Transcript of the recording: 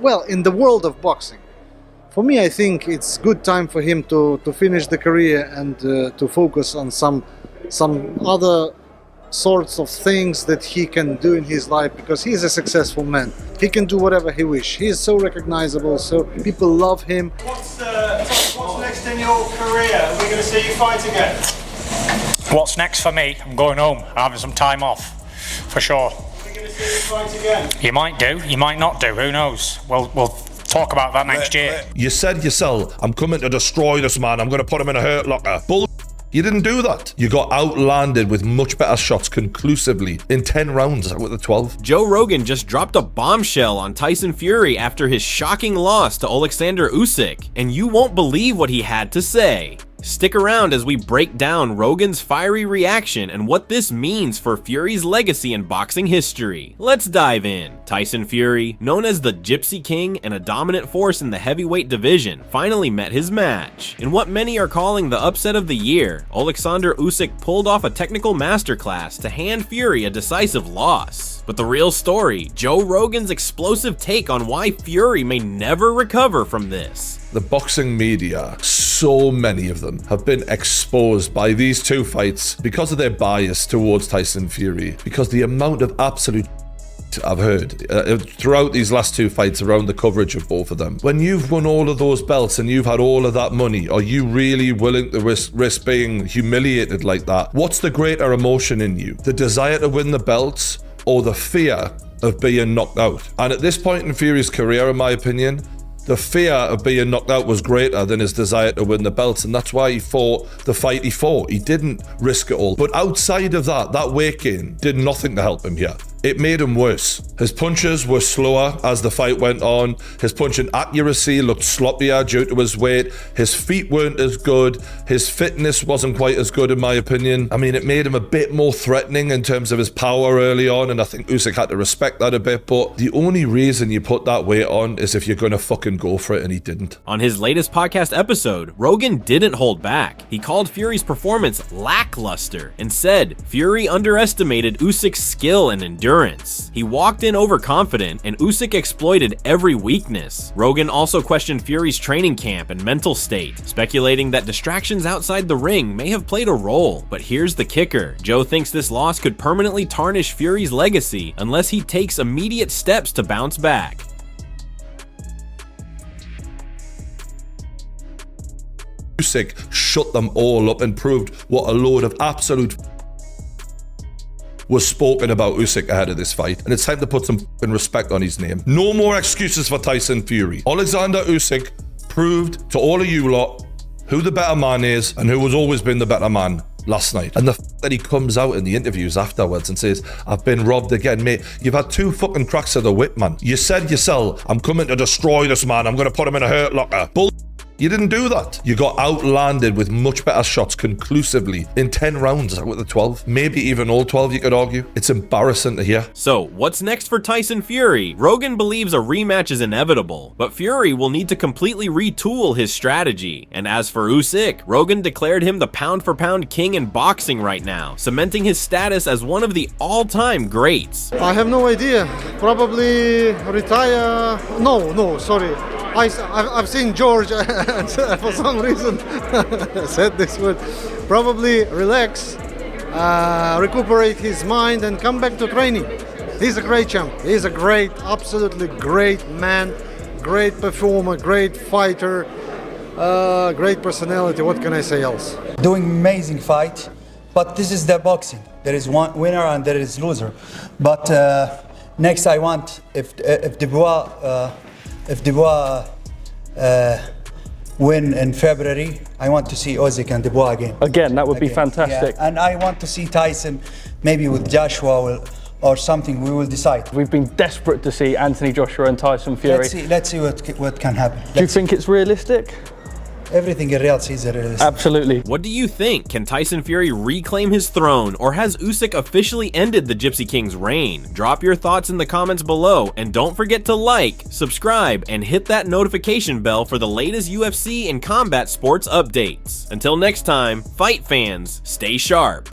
Well, in the world of boxing, for me, I think it's good time for him to finish the career and to focus on some other sorts of things that he can do in his life, because he's a successful man. He can do whatever he wishes. He is so recognizable, so people love him. What's next in your career? Are we going to see you fight again? What's next for me? I'm going home. I'm having some time off, for sure. Are we going to see you fight again? You might do, you might not do, who knows? We'll talk about that next year. You said yourself, I'm coming to destroy this man, I'm going to put him in a hurt locker. Bull. You didn't do that. You got outlanded with much better shots conclusively in 10 rounds out of the 12. Joe Rogan just dropped a bombshell on Tyson Fury after his shocking loss to Oleksandr Usyk, and you won't believe what he had to say. Stick around as we break down Rogan's fiery reaction and what this means for Fury's legacy in boxing history. Let's dive in. Tyson Fury, known as the Gypsy King and a dominant force in the heavyweight division, finally met his match. In what many are calling the upset of the year, Oleksandr Usyk pulled off a technical masterclass to hand Fury a decisive loss. But the real story, Joe Rogan's explosive take on why Fury may never recover from this. The boxing media, so many of them, have been exposed by these two fights because of their bias towards Tyson Fury, because the amount of absolute I've heard throughout these last two fights around the coverage of both of them. When you've won all of those belts and you've had all of that money, are you really willing to risk being humiliated like that? What's the greater emotion in you? The desire to win the belts or the fear of being knocked out? And at this point in Fury's career, in my opinion, the fear of being knocked out was greater than his desire to win the belts, and that's why he fought the fight he fought. He didn't risk it all. But outside of that weight gain did nothing to help him here. It made him worse. His punches were slower as the fight went on. His punching accuracy looked sloppier due to his weight. His feet weren't as good. His fitness wasn't quite as good, in my opinion. I mean, it made him a bit more threatening in terms of his power early on, and I think Usyk had to respect that a bit. But the only reason you put that weight on is if you're going to fucking go for it, and he didn't. On his latest podcast episode, Rogan didn't hold back. He called Fury's performance lackluster and said Fury underestimated Usyk's skill and endurance. He walked in overconfident, and Usyk exploited every weakness. Rogan also questioned Fury's training camp and mental state, speculating that distractions outside the ring may have played a role. But here's the kicker. Joe thinks this loss could permanently tarnish Fury's legacy unless he takes immediate steps to bounce back. Usyk shut them all up and proved what a load of absolute was spoken about Usyk ahead of this fight, and it's time to put some respect on his name. No more excuses for Tyson Fury. Oleksandr Usyk proved to all of you lot who the better man is and who has always been the better man last night. And the that he comes out in the interviews afterwards and says, I've been robbed again. Mate, you've had two fucking cracks of the whip, man. You said yourself, I'm coming to destroy this man. I'm going to put him in a hurt locker. Bull. You didn't do that. You got outlanded with much better shots conclusively in 10 rounds out of the 12. Maybe even all 12, you could argue. It's embarrassing to hear. So, what's next for Tyson Fury? Rogan believes a rematch is inevitable, but Fury will need to completely retool his strategy. And as for Usyk, Rogan declared him the pound-for-pound king in boxing right now, cementing his status as one of the all-time greats. I have no idea. Probably retire. No, sorry. I've seen George and for some reason said this word. Probably relax, recuperate his mind and come back to training. He's a great champ. He's a great, absolutely great man, great performer, great fighter, great personality. What can I say else? Doing amazing fight, but this is the boxing. There is one winner and there is loser. But next I want, if Dubois win in February, I want to see Usyk and Dubois again. Again, that would be fantastic. Yeah. And I want to see Tyson, maybe with Joshua or something. We will decide. We've been desperate to see Anthony Joshua and Tyson Fury. Let's see what can happen. Do you think it's realistic? Everything in real season is absolutely. What do you think? Can Tyson Fury reclaim his throne, or has Usyk officially ended the Gypsy King's reign? Drop your thoughts in the comments below, and don't forget to like, subscribe, and hit that notification bell for the latest UFC and combat sports updates. Until next time, fight fans, stay sharp.